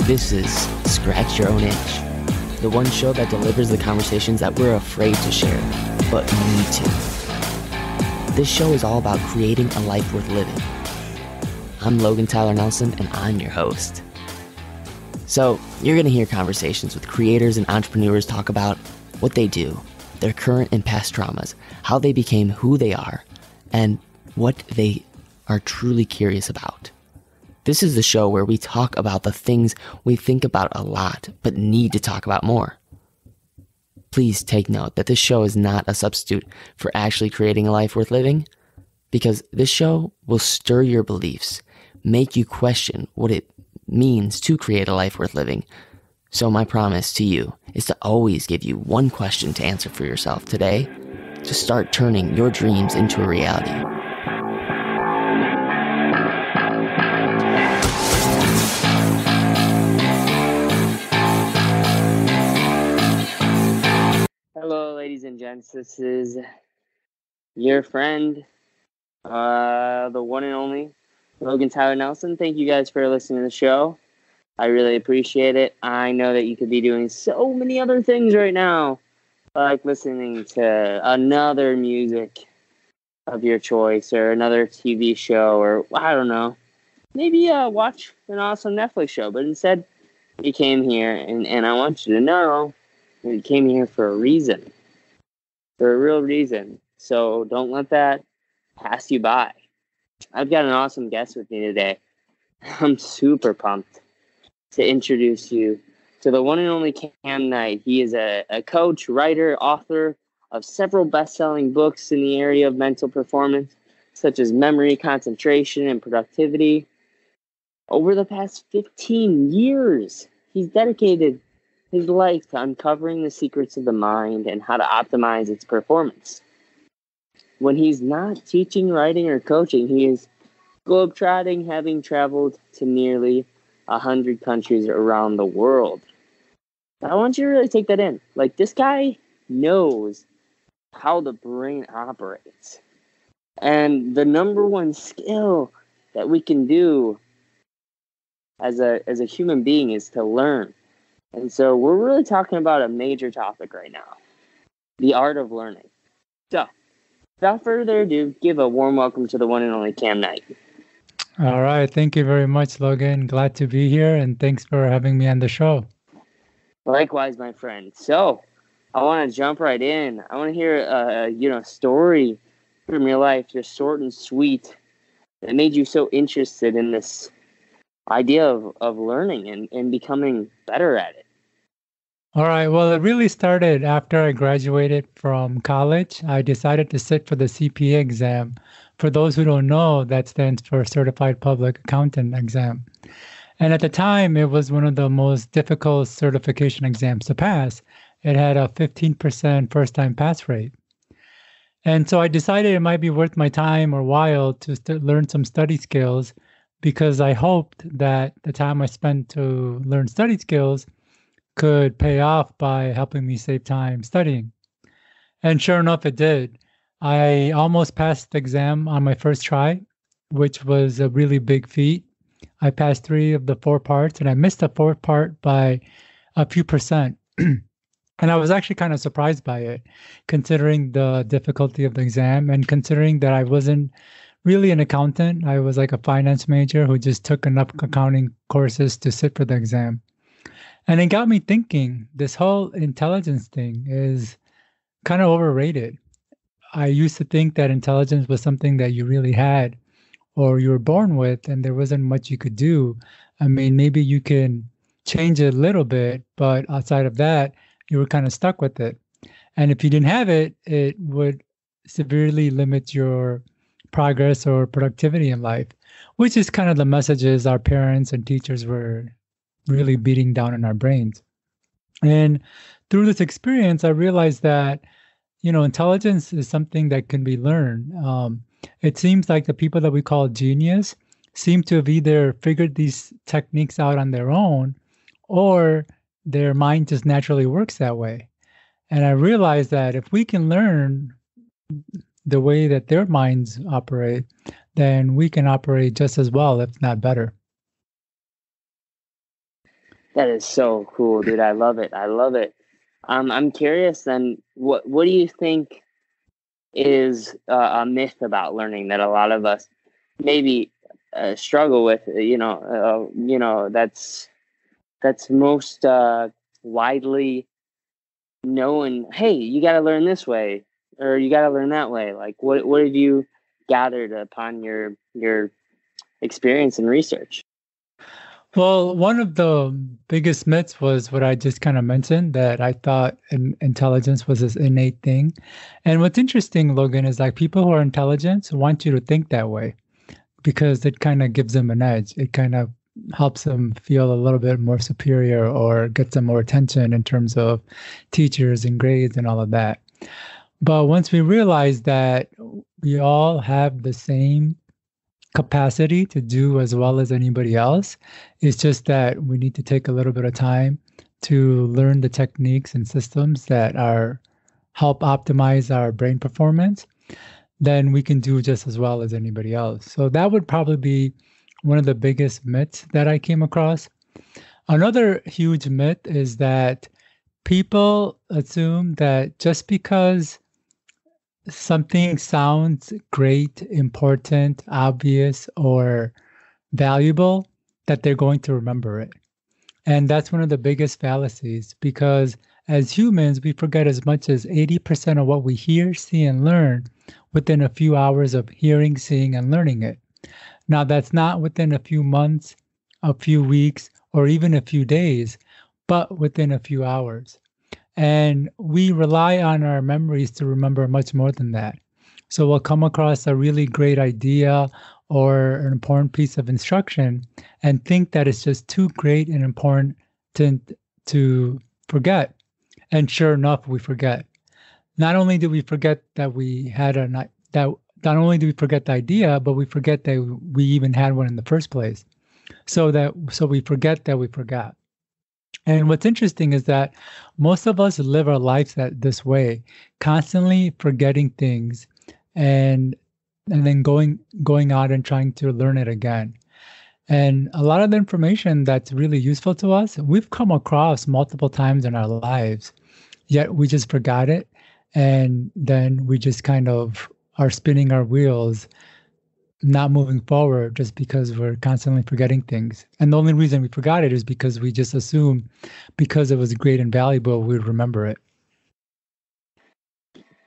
This is Scratch Your Own Itch, the one show that delivers the conversations that we're afraid to share, but need to. This show is all about creating a life worth living. I'm Logan Tyler Nelson, and I'm your host. So, you're going to hear conversations with creators and entrepreneurs talk about what they do, their current and past traumas, how they became who they are, and what they are truly curious about. This is the show where we talk about the things we think about a lot, but need to talk about more. Please take note that this show is not a substitute for actually creating a life worth living, because this show will stir your beliefs, make you question what it means to create a life worth living. So my promise to you is to always give you one question to answer for yourself today to start turning your dreams into a reality. Hello, ladies and gents. This is your friend, the one and only Logan Tyler Nelson. Thank you guys for listening to the show. I really appreciate it. I know that you could be doing so many other things right now, like listening to another music of your choice or another TV show, or I don't know, maybe watch an awesome Netflix show. But instead, you came here, and I want you to know you came here for a reason, for a real reason. So don't let that pass you by. I've got an awesome guest with me today. I'm super pumped to introduce you to the one and only Kam Knight. He is a coach, writer, author of several best-selling books in the area of mental performance, such as memory, concentration, and productivity. Over the past 15 years, he's dedicated his life to uncovering the secrets of the mind and how to optimize its performance. When he's not teaching, writing, or coaching, he is globetrotting, having traveled to nearly 100 countries around the world. I want you to really take that in. Like, this guy knows how the brain operates. And the number one skill that we can do as a human being is to learn. And so we're really talking about a major topic right now, the art of learning. So, without further ado, give a warm welcome to the one and only Kam Knight. All right. Thank you very much, Logan. Glad to be here, and thanks for having me on the show. Likewise, my friend. So, I want to jump right in. I want to hear a story from your life, just short and sweet, that made you so interested in this idea of learning and becoming better at it. All right. Well, it really started after I graduated from college. I decided to sit for the CPA exam. For those who don't know, that stands for Certified Public Accountant exam. And at the time, it was one of the most difficult certification exams to pass. It had a 15% first-time pass rate. And so I decided it might be worth my time or while to learn some study skills, because I hoped that the time I spent to learn study skills could pay off by helping me save time studying. And sure enough, it did. I almost passed the exam on my first try, which was a really big feat. I passed 3 of the 4 parts, and I missed the 4th part by a few percent. And I was actually kind of surprised by it, considering the difficulty of the exam and considering that I wasn't really an accountant. I was like a finance major who just took enough accounting courses to sit for the exam. And it got me thinking, this whole intelligence thing is kind of overrated. I used to think that intelligence was something that you really had or you were born with, and there wasn't much you could do. I mean, maybe you can change it a little bit, but outside of that, you were kind of stuck with it. And if you didn't have it, it would severely limit your progress or productivity in life, which is kind of the messages our parents and teachers were really beating down in our brains. And through this experience, I realized that, intelligence is something that can be learned. It seems like the people that we call genius seem to have either figured these techniques out on their own, or their mind just naturally works that way. And I realized that if we can learn the way that their minds operate, then we can operate just as well, if not better. That is so cool, dude. I love it. I love it. I'm curious then, what do you think is a myth about learning that a lot of us maybe struggle with? That's most widely known. Hey, you got to learn this way, or you got to learn that way. Like, what have you gathered upon your experience and research? Well, one of the biggest myths was what I just kind of mentioned, that I thought intelligence was this innate thing. And what's interesting, Logan, is like people who are intelligent want you to think that way because it kind of gives them an edge. It kind of helps them feel a little bit more superior or gets them more attention in terms of teachers and grades and all of that. But once we realize that we all have the same capacity to do as well as anybody else. It's just that we need to take a little bit of time to learn the techniques and systems that are help optimize our brain performance. Then we can do just as well as anybody else. So that would probably be one of the biggest myths that I came across. Another huge myth is that people assume that just because something sounds great, important, obvious, or valuable, that they're going to remember it. And that's one of the biggest fallacies because as humans, we forget as much as 80% of what we hear, see, and learn within a few hours of hearing, seeing, and learning it. Now, that's not within a few months, a few weeks, or even a few days, but within a few hours. And we rely on our memories to remember much more than that. So we'll come across a really great idea or an important piece of instruction and think that it's just too great and important to forget. And sure enough, we forget. Not only do we forget that we had not only do we forget the idea, but we forget that we even had one in the first place. So we forget that we forgot. And what's interesting is that most of us live our lives this way, constantly forgetting things and then going out and trying to learn it again. And a lot of the information that's really useful to us, we've come across multiple times in our lives, yet we just forgot it. And then we just kind of are spinning our wheels, not moving forward just because we're constantly forgetting things. And the only reason we forgot it is because we just assume because it was great and valuable, we'd remember it.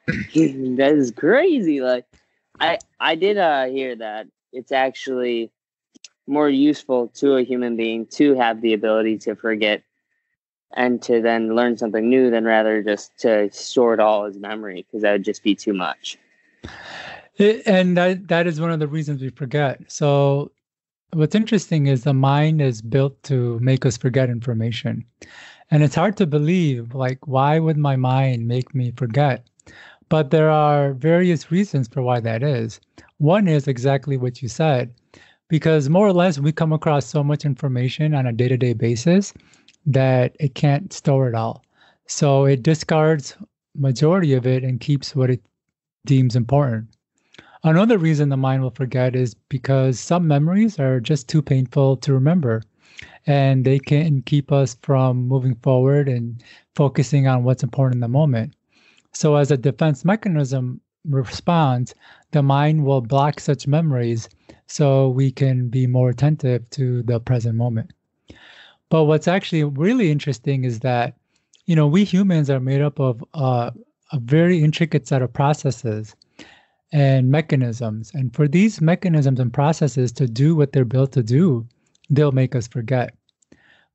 That is crazy. Like, I did hear that it's actually more useful to a human being to have the ability to forget and to then learn something new than rather just to store it all as memory, because that would just be too much. And that is one of the reasons we forget. So what's interesting is the mind is built to make us forget information. And it's hard to believe, like, why would my mind make me forget? But there are various reasons for why that is. One is exactly what you said, because more or less we come across so much information on a day-to-day basis that it can't store it all. So it discards majority of it and keeps what it deems important. Another reason the mind will forget is because some memories are just too painful to remember, and they can keep us from moving forward and focusing on what's important in the moment. So as a defense mechanism response, the mind will block such memories so we can be more attentive to the present moment. But what's actually really interesting is that, we humans are made up of a very intricate set of processes and mechanisms. And for these mechanisms and processes to do what they're built to do, they'll make us forget.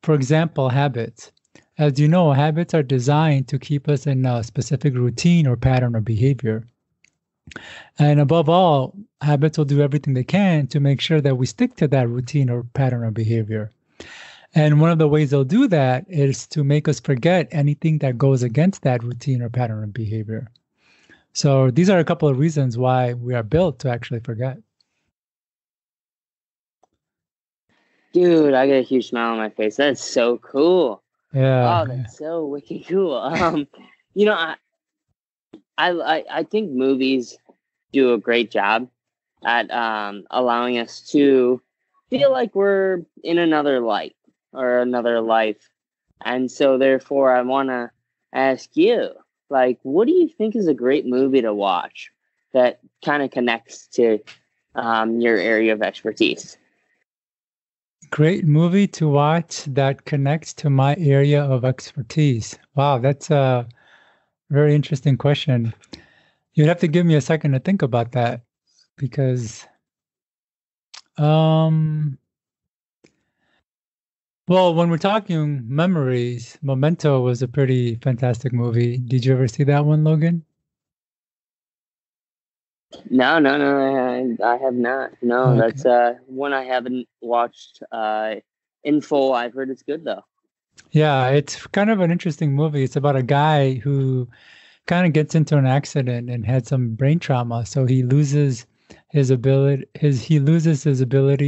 For example, habits. As you know, habits are designed to keep us in a specific routine or pattern or behavior. And above all, habits will do everything they can to make sure that we stick to that routine or pattern or behavior. And one of the ways they'll do that is to make us forget anything that goes against that routine or pattern or behavior. So these are a couple of reasons why we are built to actually forget. Dude, I got a huge smile on my face. That's so cool. Yeah. Oh, that's so wicked cool. I think movies do a great job at allowing us to feel like we're in another light or another life And so therefore I want to ask you, like, what do you think is a great movie to watch that kind of connects to your area of expertise? Great movie to watch that connects to my area of expertise. Wow, that's a very interesting question. You'd have to give me a second to think about that because, um, well, when we're talking memories, Memento was a pretty fantastic movie. Did you ever see that one, Logan? No, I have not. No, Okay. that's one I haven't watched in full. I've heard it's good though. Yeah, it's kind of an interesting movie. It's about a guy who kind of gets into an accident and had some brain trauma, so he loses his ability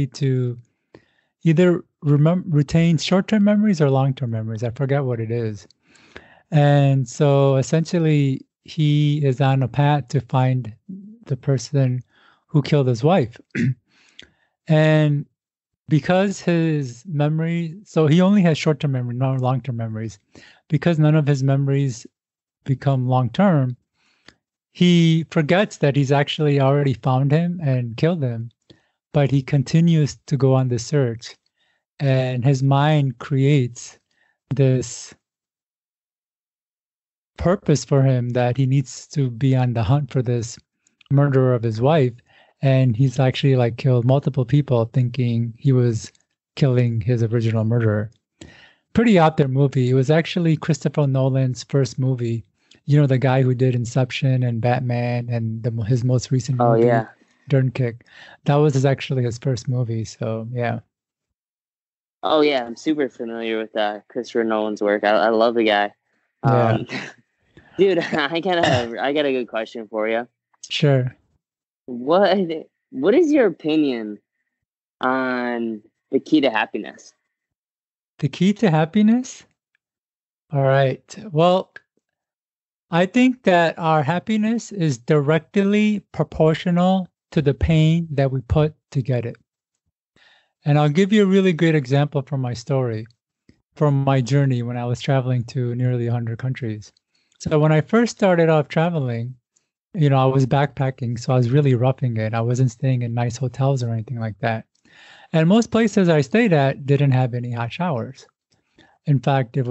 to either retain short-term memories or long-term memories. I forget what it is. And so essentially he is on a path to find the person who killed his wife. And because his memory, so he only has short-term memory, not long-term memories. Because none of his memories become long-term, he forgets that he's actually already found him and killed him, but he continues to go on the search. And his mind creates this purpose for him that he needs to be on the hunt for this murderer of his wife. And he's actually like killed multiple people thinking he was killing his original murderer. Pretty out there movie. It was actually Christopher Nolan's first movie. You know, the guy who did Inception and Batman and his most recent Oh movie, yeah. Dunkirk. That was actually his first movie. So yeah. Oh yeah, I'm super familiar with Christopher Nolan's work. I love the guy. Yeah. Dude, I got a good question for you. Sure. What is your opinion on the key to happiness? The key to happiness? All right. Well, I think that our happiness is directly proportional to the pain that we put to get it. And I'll give you a really great example from my story, from my journey when I was traveling to nearly 100 countries. So when I first started off traveling, I was backpacking, so I was really roughing it. I wasn't staying in nice hotels or anything like that. And most places I stayed at didn't have any hot showers. In fact, I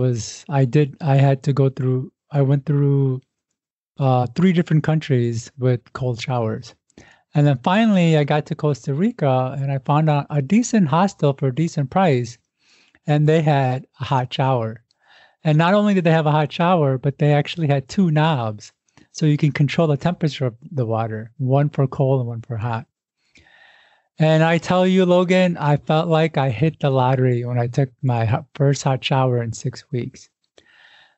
went through 3 different countries with cold showers. And then finally, I got to Costa Rica and I found out a decent hostel for a decent price, and they had a hot shower. And not only did they have a hot shower, but they actually had 2 knobs. So you can control the temperature of the water, one for cold and one for hot. And I tell you, Logan, I felt like I hit the lottery when I took my first hot shower in 6 weeks.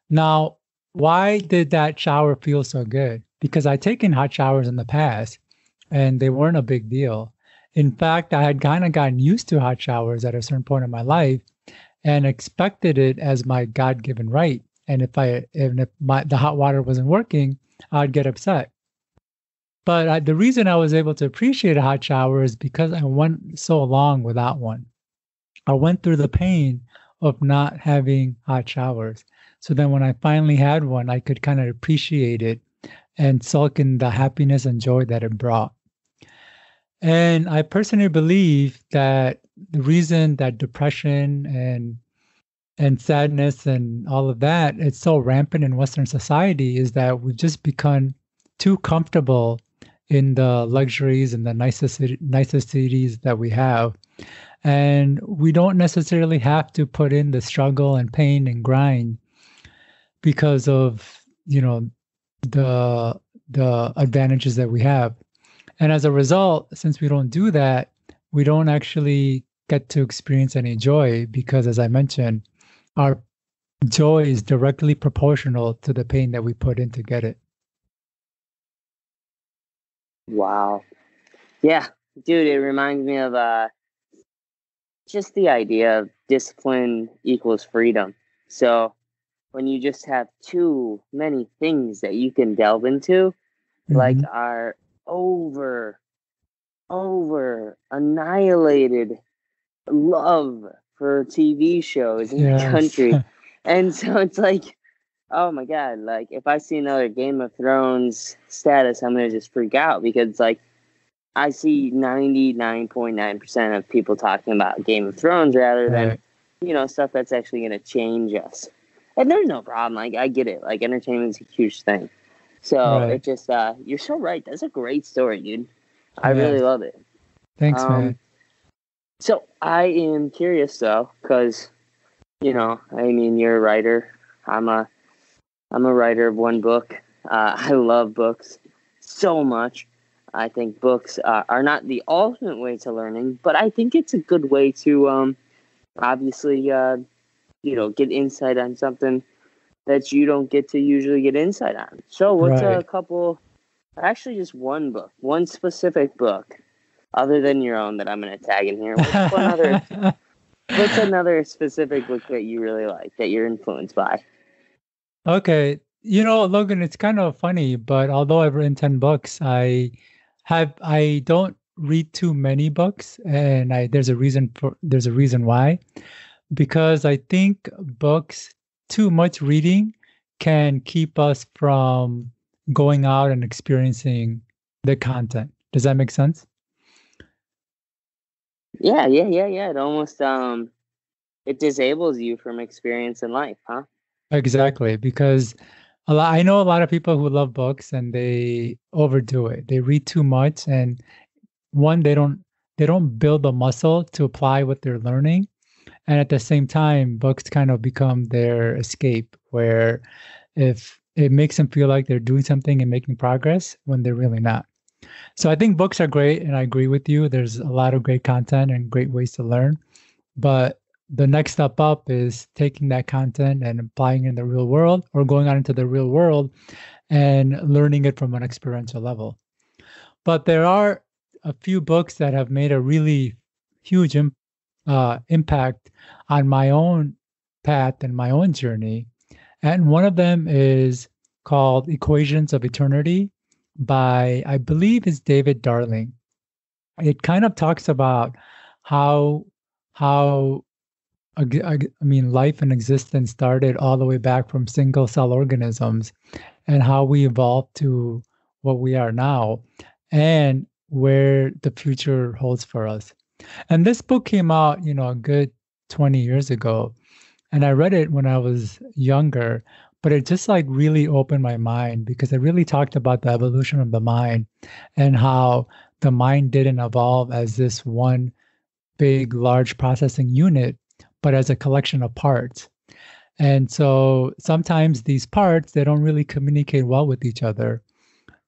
Now, why did that shower feel so good? Because I'd taken hot showers in the past and they weren't a big deal. In fact, I had kind of gotten used to hot showers at a certain point in my life and expected it as my God-given right. And if the hot water wasn't working, I'd get upset. But the reason I was able to appreciate a hot shower is because I went so long without one. I went through the pain of not having hot showers. So then when I finally had one, I could kind of appreciate it and sulk in the happiness and joy that it brought. And I personally believe that the reason that depression and sadness and all of that it's so rampant in Western society is that we've just become too comfortable in the luxuries and the niceties that we have. And we don't necessarily have to put in the struggle and pain and grind because of, the advantages that we have. And as a result, since we don't do that, we don't actually get to experience any joy because, as I mentioned, our joy is directly proportional to the pain that we put in to get it. Wow. Yeah, dude, it reminds me of just the idea of discipline equals freedom. So when you just have too many things that you can delve into, like Mhm. our over annihilated love for TV shows in the Yes. country, And so it's like, oh my God, like if I see another Game of Thrones status, I'm going to just freak out because like I see 99.9% of people talking about Game of Thrones rather than, stuff that's actually going to change us. And there's no problem. Like, I get it. Like, entertainment's a huge thing. So it just, you're so right. That's a great story, dude. I really love it. Thanks, man. So I am curious though, because, you're a writer. I'm a writer of one book. I love books so much. I think books are not the ultimate way to learning, but I think it's a good way to obviously, get insight on something that you don't get to usually get insight on. So what's a couple, actually just one book, one specific book, other than your own that I'm going to tag in here. What's another specific book that you really like, that you're influenced by? Okay. Logan, it's kind of funny, but although I've written 10 books, I don't read too many books, and there's a reason why. Because I think too much reading can keep us from going out and experiencing the content. Does that make sense? Yeah. It almost it disables you from experiencing life, huh? Exactly, because I know a lot of people who love books and they overdo it. They read too much, and one, they don't build the muscle to apply what they're learning. And at the same time, books kind of become their escape, where if it makes them feel like they're doing something and making progress when they're really not. So I think books are great, and I agree with you. There's a lot of great content and great ways to learn. But the next step up is taking that content and applying it in the real world, or going out into the real world and learning it from an experiential level. But there are a few books that have made a really huge impact on my own path and my own journey. And one of them is called Equations of Eternity by, I believe, is David Darling. It kind of talks about how life and existence started all the way back from single cell organisms, and how we evolved to what we are now, and where the future holds for us. And this book came out, a good 20 years ago. And I read it when I was younger, but it just like really opened my mind, because it really talked about the evolution of the mind and how the mind didn't evolve as this one big, large processing unit, but as a collection of parts. And so sometimes these parts, they don't really communicate well with each other,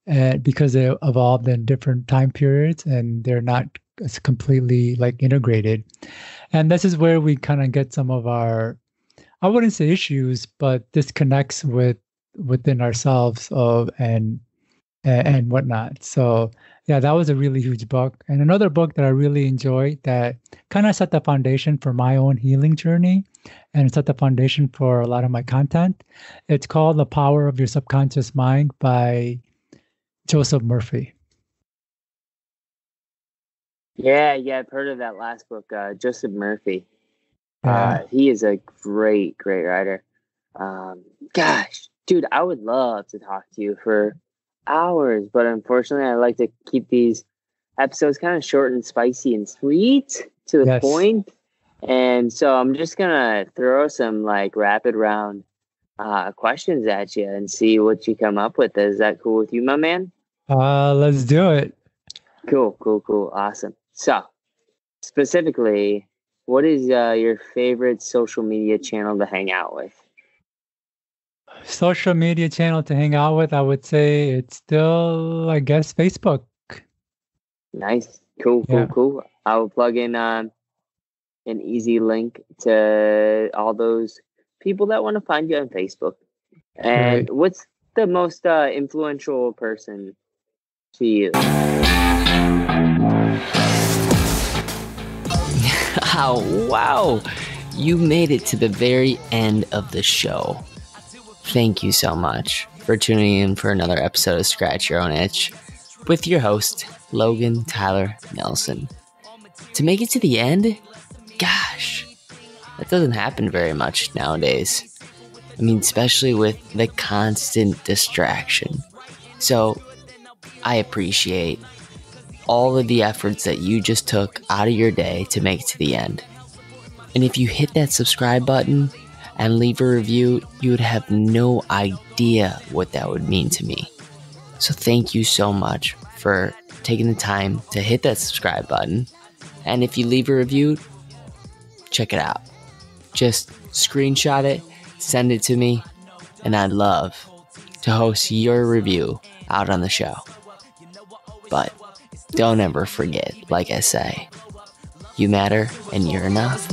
because they evolved in different time periods and they're not completely like integrated. And this is where we kind of get some of our, I wouldn't say issues, but disconnects within ourselves and whatnot. So yeah, that was a really huge book. And another book that I really enjoyed that kind of set the foundation for my own healing journey and set the foundation for a lot of my content. It's called The Power of Your Subconscious Mind by Joseph Murphy. Yeah, I've heard of that last book, Joseph Murphy. Yeah. He is a great writer. Gosh, dude, I would love to talk to you for hours, but unfortunately, I like to keep these episodes kind of short and spicy and sweet to the point. And so I'm just gonna throw some like rapid round questions at you and see what you come up with. Is that cool with you, my man? Let's do it. Cool. Awesome. So, specifically, what is your favorite social media channel to hang out with? Social media channel to hang out with, I would say it's still, I guess, Facebook. Nice. Cool. I will plug in an easy link to all those people that want to find you on Facebook. And what's the most influential person to you? Oh, wow. You made it to the very end of the show. Thank you so much for tuning in for another episode of Scratch Your Own Itch with your host, Logan Tyler Nelson. To make it to the end, gosh, that doesn't happen very much nowadays. I mean, especially with the constant distraction. So I appreciate all of the efforts that you just took out of your day to make it to the end. And if you hit that subscribe button and leave a review, you would have no idea what that would mean to me. So thank you so much for taking the time to hit that subscribe button. And if you leave a review, check it out. Just screenshot it, send it to me, and I'd love to host your review out on the show. But don't ever forget, like I say, you matter and you're enough.